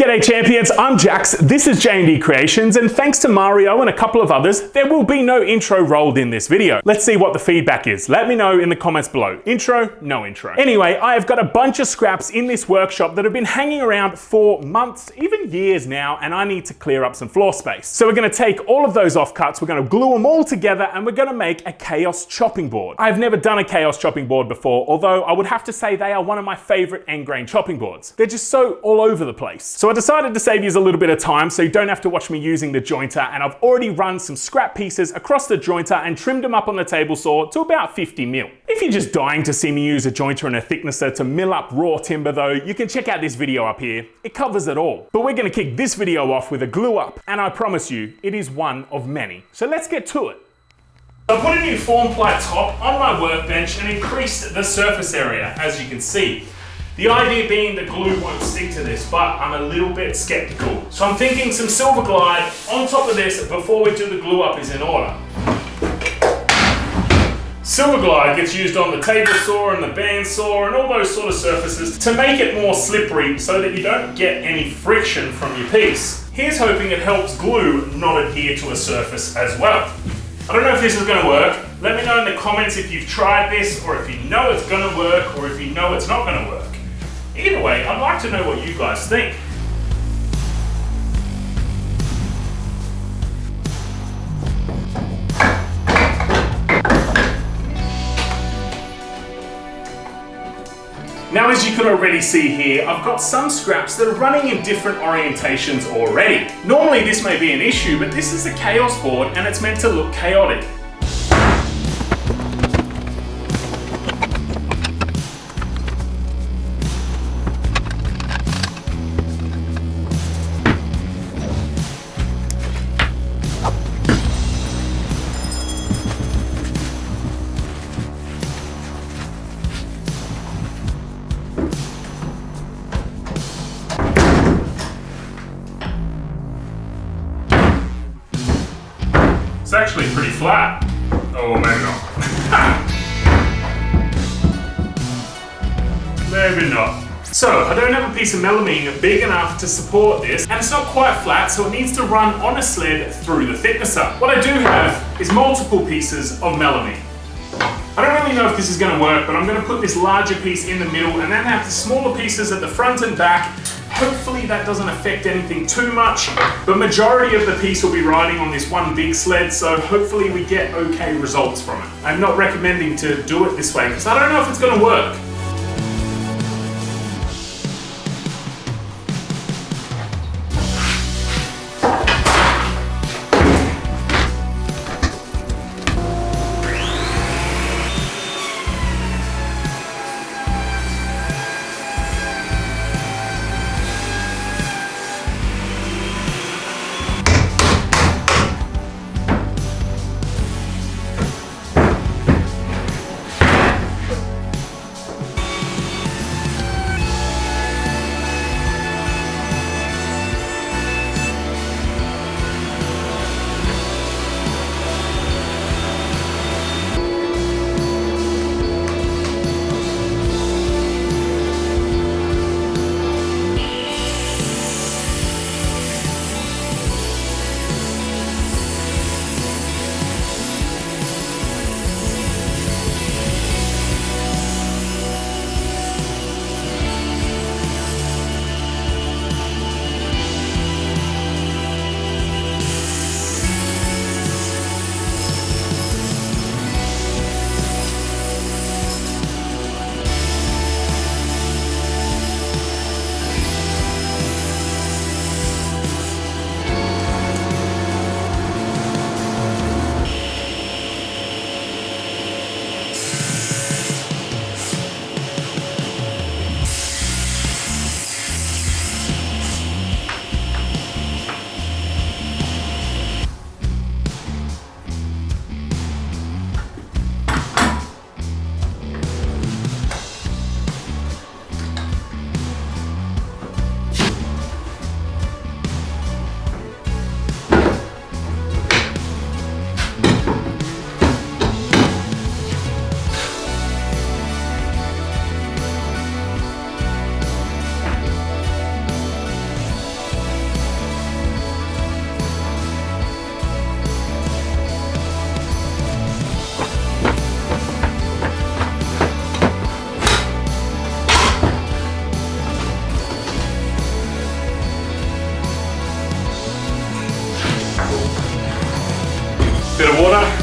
G'day champions, I'm Jax, this is J&D Creations, and thanks to Mario and a couple of others, there will be no intro rolled in this video. Let's see what the feedback is. Let me know in the comments below. Intro, no intro. Anyway, I have got a bunch of scraps in this workshop that have been hanging around for months, even years now, and I need to clear up some floor space. So we're gonna take all of those offcuts, we're gonna glue them all together, and we're gonna make a chaos chopping board. I've never done a chaos chopping board before, although I would have to say they are one of my favorite end grain chopping boards. They're just so all over the place. So I decided to save you a little bit of time so you don't have to watch me using the jointer, and I've already run some scrap pieces across the jointer and trimmed them up on the table saw to about 50 mil. If you're just dying to see me use a jointer and a thicknesser to mill up raw timber though, you can check out this video up here. It covers it all. But we're gonna kick this video off with a glue up, and I promise you, it is one of many. So let's get to it. I put a new form ply top on my workbench and increased the surface area, as you can see. The idea being the glue won't stick to this, but I'm a little bit skeptical. So I'm thinking some silver glide on top of this before we do the glue up is in order. Silver glide gets used on the table saw and the band saw and all those sort of surfaces to make it more slippery so that you don't get any friction from your piece. Here's hoping it helps glue not adhere to a surface as well. I don't know if this is going to work. Let me know in the comments if you've tried this, or if you know it's going to work, or if you know it's not going to work. Either way, I'd like to know what you guys think. Now, as you could already see here, I've got some scraps that are running in different orientations already. Normally this may be an issue, but this is a chaos board and it's meant to look chaotic. It's actually pretty flat. Oh, maybe not. Maybe not. So, I don't have a piece of melamine big enough to support this, and it's not quite flat, so it needs to run on a sled through the thicknesser. What I do have is multiple pieces of melamine. I don't really know if this is going to work, but I'm going to put this larger piece in the middle and then have the smaller pieces at the front and back. Hopefully that doesn't affect anything too much. The majority of the piece will be riding on this one big sled, so hopefully we get okay results from it. I'm not recommending to do it this way because I don't know if it's going to work.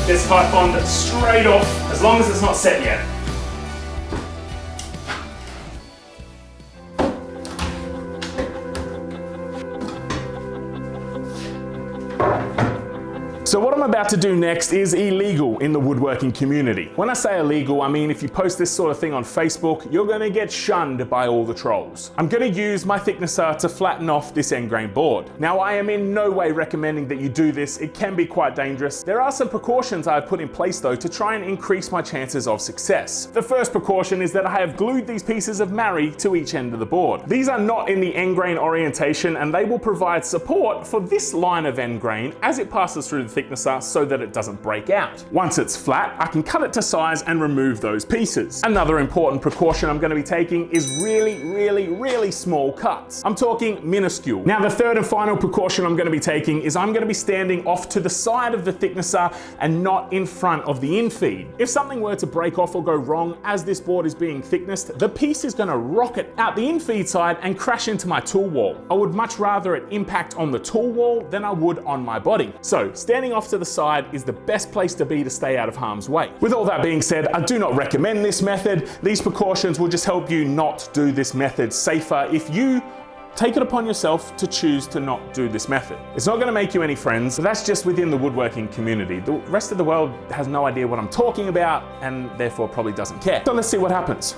this pipe bond straight off, as long as it's not set yet. So what I'm about to do next is illegal in the woodworking community. When I say illegal, I mean if you post this sort of thing on Facebook, you're gonna get shunned by all the trolls. I'm gonna use my thicknesser to flatten off this end grain board. Now, I am in no way recommending that you do this. It can be quite dangerous. There are some precautions I've put in place though to try and increase my chances of success. The first precaution is that I have glued these pieces of marry to each end of the board. These are not in the end grain orientation, and they will provide support for this line of end grain as it passes through the thicknesser so that it doesn't break out. Once it's flat, I can cut it to size and remove those pieces. Another important precaution I'm going to be taking is really small cuts. I'm talking minuscule. Now, the third and final precaution I'm going to be taking is I'm going to be standing off to the side of the thicknesser and not in front of the infeed. If something were to break off or go wrong as this board is being thicknessed, the piece is going to rocket out the infeed side and crash into my tool wall. I would much rather it impact on the tool wall than I would on my body. So standing off to the side is the best place to be to stay out of harm's way. With all that being said, I do not recommend this method. These precautions will just help you not do this method safer if you take it upon yourself to choose to not do this method. It's not going to make you any friends. That's just within the woodworking community. The rest of the world has no idea what I'm talking about and therefore probably doesn't care. So let's see what happens.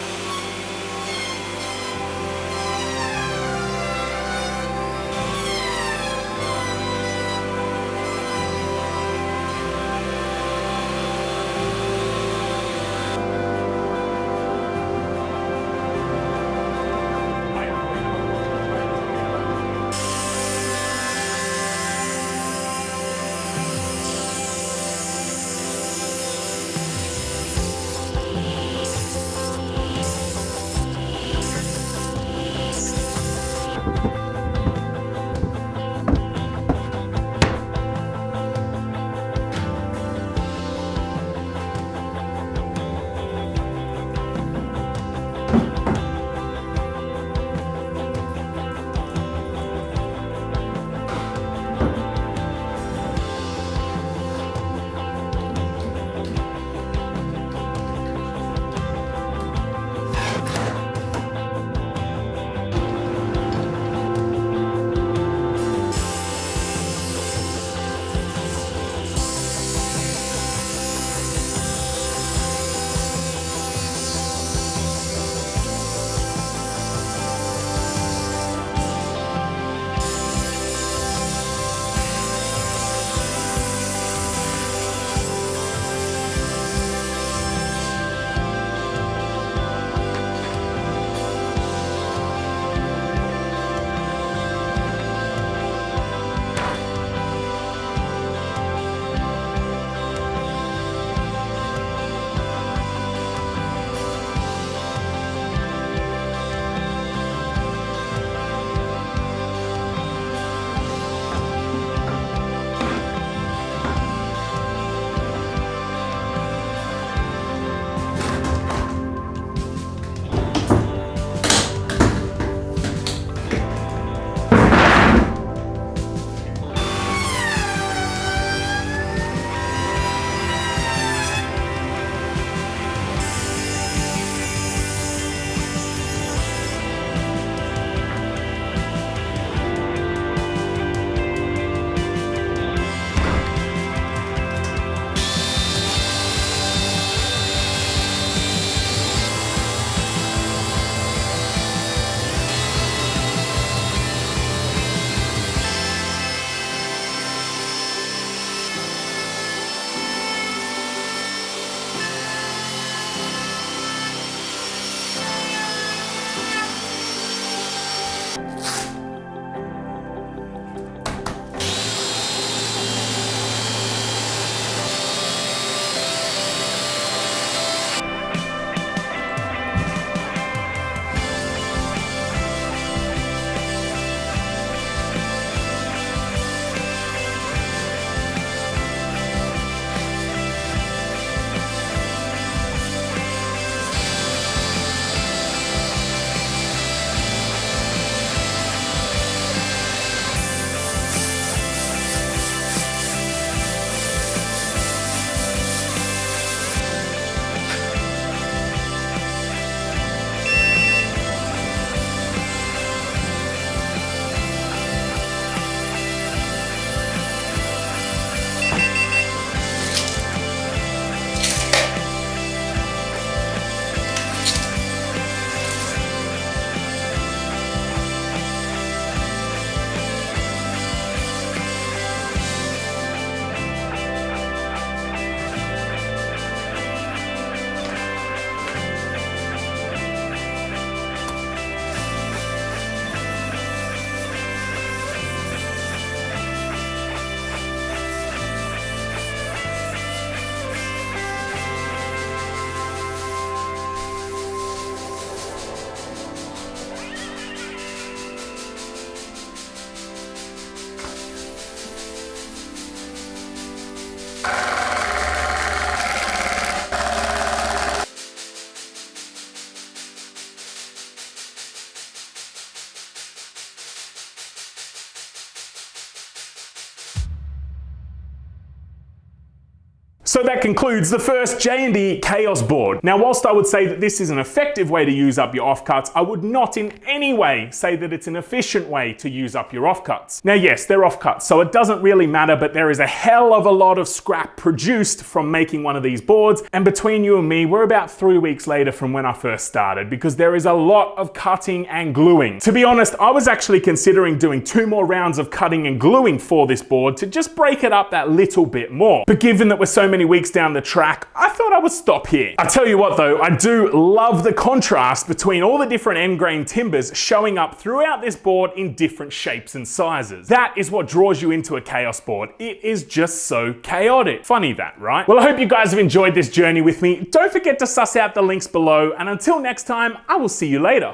So that concludes the first J&D Chaos board. Now, whilst I would say that this is an effective way to use up your offcuts, I would not in any way say that it's an efficient way to use up your offcuts. Now, yes, they're offcuts, so it doesn't really matter, but there is a hell of a lot of scrap produced from making one of these boards, and between you and me, we're about 3 weeks later from when I first started, because there is a lot of cutting and gluing. To be honest, I was actually considering doing 2 more rounds of cutting and gluing for this board to just break it up that little bit more. But given that we're so many weeks down the track, I thought I would stop here. I tell you what though, I do love the contrast between all the different end grain timbers showing up throughout this board in different shapes and sizes. That is what draws you into a chaos board. It is just so chaotic. Funny that, right? Well, I hope you guys have enjoyed this journey with me. Don't forget to suss out the links below, and until next time, I will see you later.